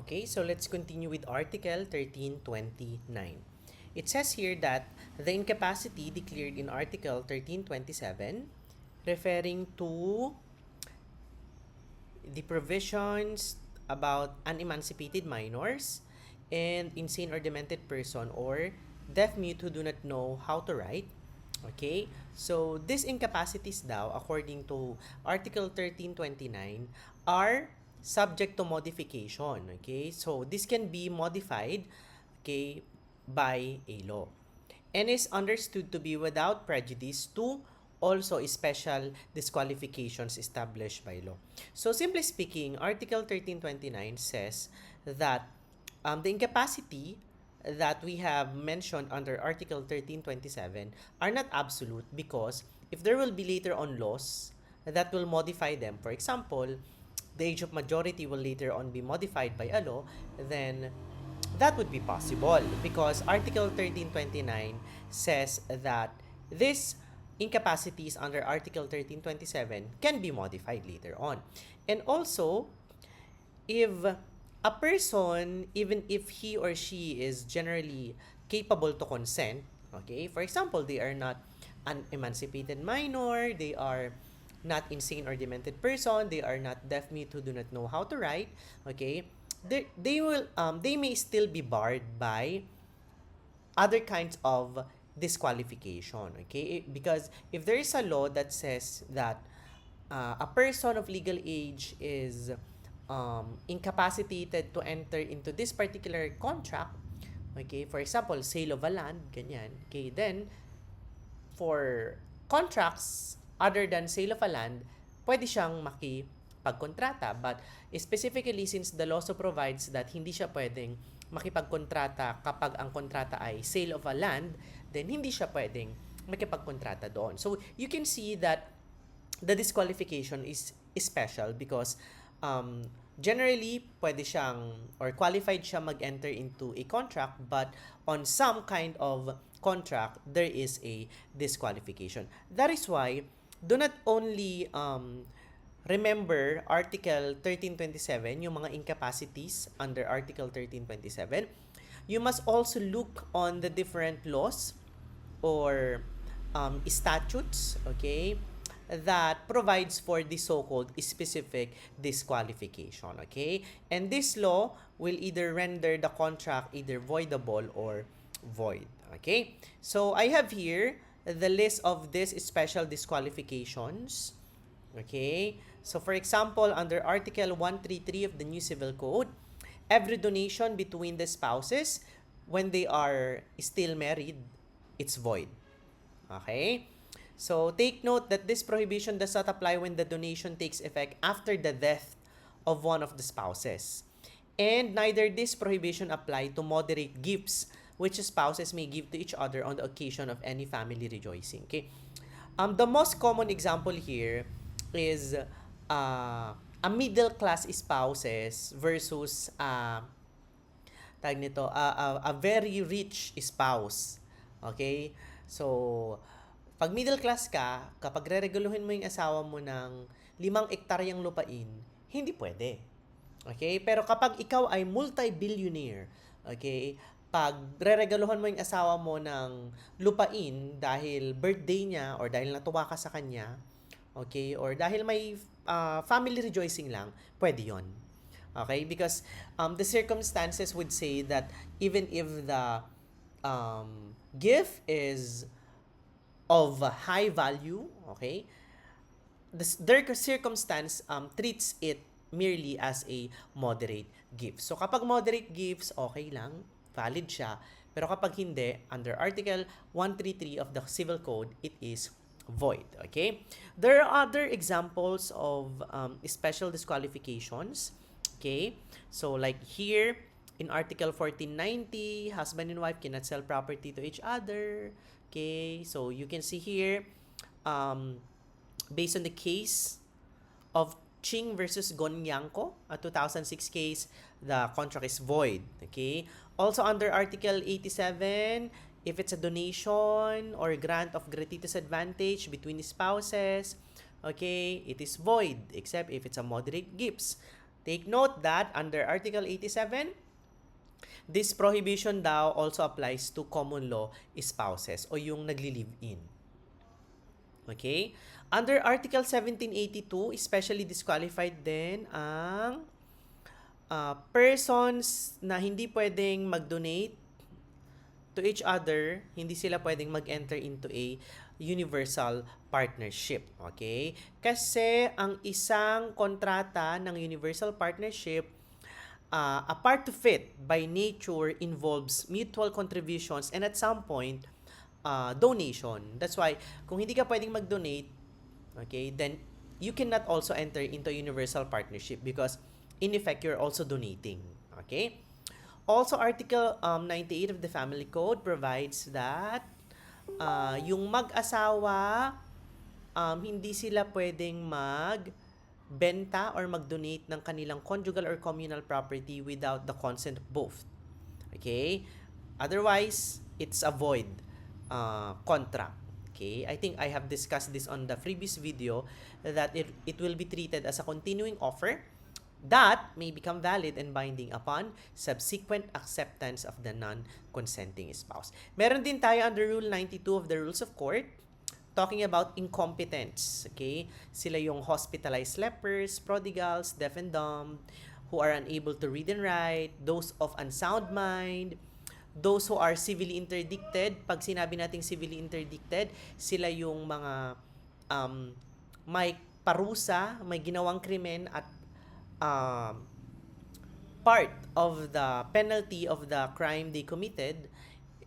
Okay, so let's continue with Article 1329. It says here that the incapacity declared in Article 1327, referring to the provisions about unemancipated minors and insane or demented person or deaf mute who do not know how to write. Okay, so these incapacities daw, according to Article 1329, are subject to modification. Okay, so this can be modified, okay, by a law and is understood to be without prejudice to also special disqualifications established by law. So simply speaking, Article 1329 says that the incapacity that we have mentioned under Article 1327 are not absolute because if there will be later on laws that will modify them, for example, the age of majority will later on be modified by a law, then that would be possible because Article 1329 says that these incapacities under Article 1327 can be modified later on. And also, if a person, even if he or she is generally capable to consent, okay, for example, they are not an emancipated minor, they are not insane or demented person, they are not deaf mute who do not know how to write, okay, they may still be barred by other kinds of disqualification, okay, because if there is a law that says that a person of legal age is incapacitated to enter into this particular contract, okay, for example, sale of a land, ganyan, okay, then for contracts other than sale of a land, pwede siyang makipagkontrata. But specifically, since the law so provides that hindi siya pwedeng makipagkontrata kapag ang kontrata ay sale of a land, then hindi siya pwedeng makipagkontrata doon. So, you can see that the disqualification is special because generally, pwede siyang or qualified siya mag-enter into a contract but on some kind of contract, there is a disqualification. That is why, do not only remember Article 1327, yung mga incapacities under Article 1327, you must also look on the different laws or statutes, okay, that provides for the so-called specific disqualification, okay? And this law will either render the contract either voidable or void, okay? So I have here the list of these special disqualifications, okay? So for example, under Article 133 of the New Civil Code, every donation between the spouses when they are still married, it's void. Okay? So take note that this prohibition does not apply when the donation takes effect after the death of one of the spouses. And neither this prohibition apply to moderate gifts which spouses may give to each other on the occasion of any family rejoicing. Okay? The most common example here is a middle class spouses versus tag nito a very rich spouse. Okay? So pag middle class ka, kapag rereguluhin mo yung asawa mo ng 5 ektaryang lupain, hindi pwede. Okay? Pero kapag ikaw ay multi-billionaire, okay, pag reregaluhan mo yung asawa mo ng lupain dahil birthday niya or dahil natuwa ka sa kanya, okay, or dahil may family rejoicing lang, pwede yon. Okay? Because the circumstances would say that even if the gift is of high value, okay, their circumstance treats it merely as a moderate gift. So kapag moderate gifts, okay lang, valid siya. Pero kapag hindi, under Article 133 of the Civil Code, it is void. Okay? There are other examples of special disqualifications. Okay? So like here, in Article 1490, husband and wife cannot sell property to each other. Okay, so you can see here, based on the case of Ching versus Gonyangko, a 2006 case, the contract is void. Okay, also under Article 87, if it's a donation or grant of gratuitous advantage between spouses, okay, it is void except if it's a moderate gifts. Take note that under Article 87, this prohibition daw also applies to common law spouses o yung nagli-live-in. Okay? Under Article 1782, especially disqualified din ang persons na hindi pwedeng mag-donate to each other, hindi sila pwedeng mag-enter into a universal partnership. Okay? Kasi ang isang kontrata ng universal partnership, a part of it by nature involves mutual contributions and at some point, donation. That's why, kung hindi ka pwedeng mag-donate, okay, then you cannot also enter into a universal partnership because in effect, you're also donating. Okay? Also, Article 98 of the Family Code provides that yung mag-asawa, hindi sila pwedeng magbenta or mag-donate ng kanilang conjugal or communal property without the consent of both. Okay? Otherwise, it's a void contract. Okay? I think I have discussed this on the previous video that it will be treated as a continuing offer that may become valid and binding upon subsequent acceptance of the non-consenting spouse. Meron din tayo under Rule 92 of the Rules of Court talking about incompetence. Okay? Sila yung hospitalized lepers, prodigals, deaf and dumb, who are unable to read and write, those of unsound mind, those who are civilly interdicted. Pag sinabi nating civilly interdicted, sila yung mga may parusa, may ginawang krimen at part of the penalty of the crime they committed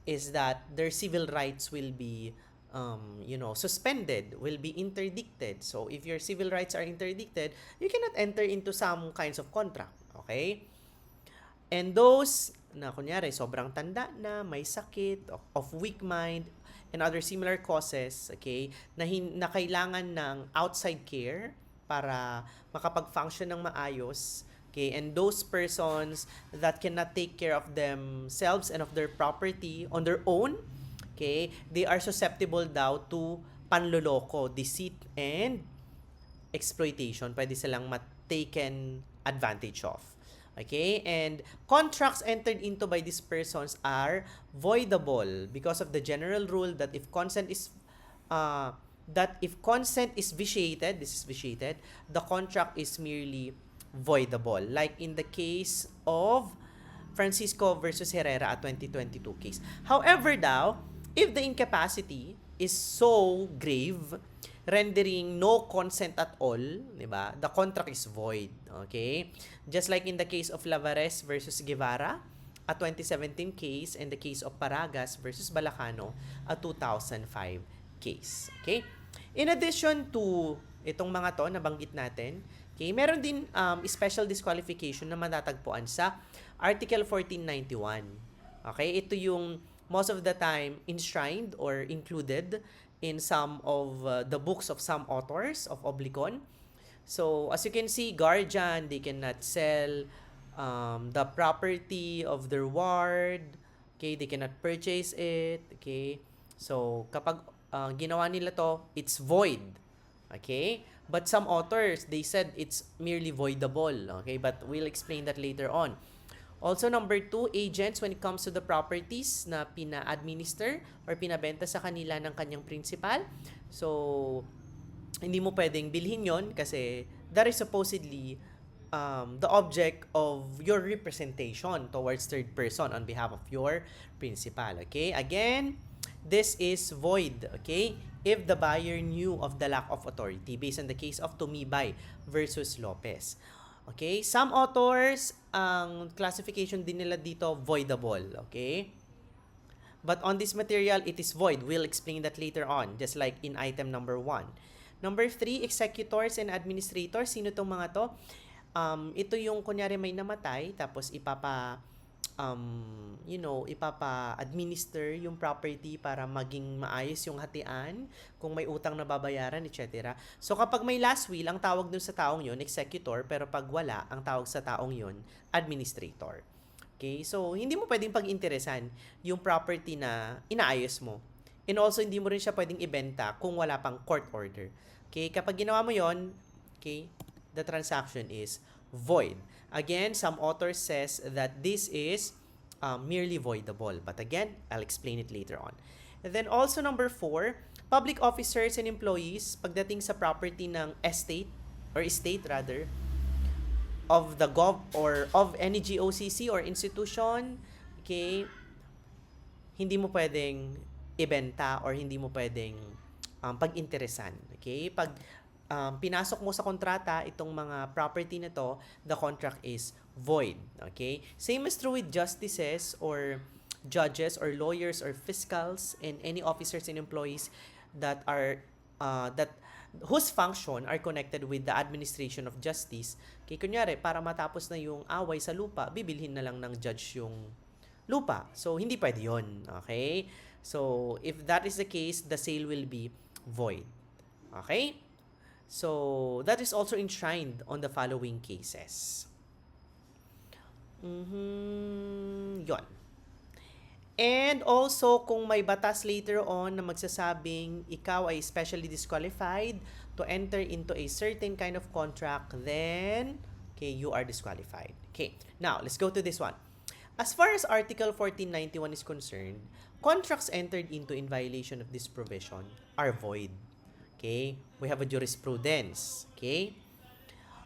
is that their civil rights will be suspended, will be interdicted. So if your civil rights are interdicted, you cannot enter into some kinds of contract. Okay? And those na kunyari sobrang tanda na, may sakit, of weak mind, and other similar causes, okay, na kailangan ng outside care para makapag-function ng maayos, okay, and those persons that cannot take care of themselves and of their property on their own, okay, they are susceptible daw to panloloko, deceit, and exploitation. Pwede silang taken advantage of. Okay, and contracts entered into by these persons are voidable because of the general rule that if consent is vitiated, this is vitiated, the contract is merely voidable. Like in the case of Francisco versus Herrera at 2022 case. However daw, if the incapacity is so grave, rendering no consent at all, di ba? The contract is void, okay? Just like in the case of Lavares versus Guevara, a 2017 case, and the case of Paragas versus Balacano, a 2005 case, okay? In addition to itong mga to nabanggit natin, okay, meron din special disqualification na matatagpuan sa Article 1491. Okay, ito yung most of the time enshrined or included in some of the books of some authors of Oblicon. So, as you can see, guardian, they cannot sell the property of their ward. Okay, they cannot purchase it. Okay, so kapag ginawa nila to, it's void. Okay, but some authors, they said it's merely voidable. Okay, but we'll explain that later on. Also, number 2, agents when it comes to the properties na pina-administer or pinabenta sa kanila ng kanyang principal. So, hindi mo pwedeng bilhin yon kasi that is supposedly the object of your representation towards third person on behalf of your principal. Okay? Again, this is void. Okay? If the buyer knew of the lack of authority based on the case of Tumibay versus Lopez. Okay? Some authors, ang classification din nila dito, voidable. Okay? But on this material, it is void. We'll explain that later on, just like in item number 1. Number 3, executors and administrators. Sino tong mga to? Ito yung kunyari may namatay, tapos ipapa-administer yung property para maging maayos yung hatian, kung may utang na babayaran, etc. So, kapag may last will, ang tawag dun sa taong yun, executor, pero pag wala, ang tawag sa taong yun, administrator. Okay? So, hindi mo pwedeng pag-interesan yung property na inaayos mo. And also, hindi mo rin siya pwedeng ibenta kung wala pang court order. Okay? Kapag ginawa mo yon, okay, the transaction is void. Again, some authors says that this is merely voidable. But again, I'll explain it later on. And then also number 4, public officers and employees, pagdating sa property ng estate, or estate rather, of the gov or of any GOCC or institution, okay, hindi mo pwedeng ibenta or hindi mo pwedeng pag-interesan. Okay? Pag pinasok mo sa kontrata itong mga property na to, the contract is void. Okay? Same is true with justices or judges or lawyers or fiscals and any officers and employees that are that whose function are connected with the administration of justice. Okay, kunyari, para matapos na yung away sa lupa, bibilhin na lang ng judge yung lupa. So, hindi pwede yun. Okay? So, if that is the case, the sale will be void. Okay? So, that is also enshrined on the following cases. Yon. And also, kung may batas later on na magsasabing ikaw ay specially disqualified to enter into a certain kind of contract, then, okay, you are disqualified. Okay, now, let's go to this one. As far as Article 1491 is concerned, contracts entered into in violation of this provision are void. Okay, we have a jurisprudence. Okay,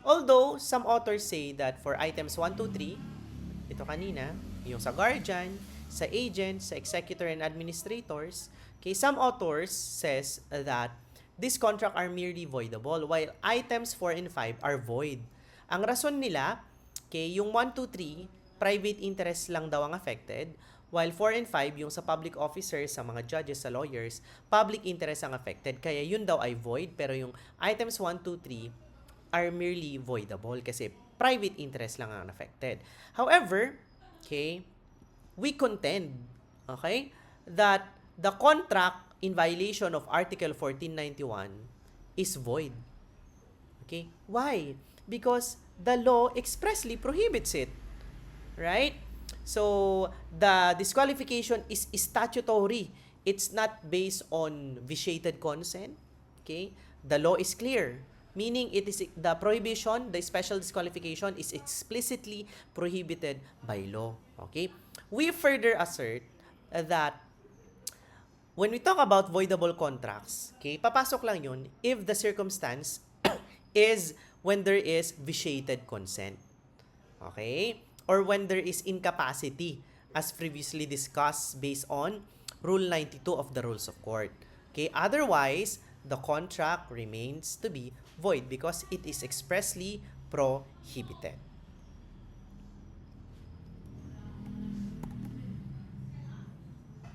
although some authors say that for items 1, 2, 3, ito kanina, yung sa guardian, sa agents, sa executor and administrators, okay, some authors says that this contract are merely voidable while items 4 and 5 are void. Ang rason nila, okay, yung 1, 2, 3, private interest lang daw ang affected, while 4 and 5, yung sa public officers, sa mga judges, sa lawyers, public interest ang affected. Kaya yun daw ay void, pero yung items 1, 2, 3 are merely voidable kasi private interest lang ang affected. However, okay, we contend, okay, that the contract in violation of Article 1491 is void. Okay? Why? Because the law expressly prohibits it. Right? So, the disqualification is statutory. It's not based on vitiated consent. Okay? The law is clear. Meaning, it is the prohibition, the special disqualification is explicitly prohibited by law. Okay? We further assert that when we talk about voidable contracts, okay, papasok lang yun if the circumstance is when there is vitiated consent. Okay? Or when there is incapacity, as previously discussed based on Rule 92 of the Rules of Court. Okay? Otherwise, the contract remains to be void because it is expressly prohibited.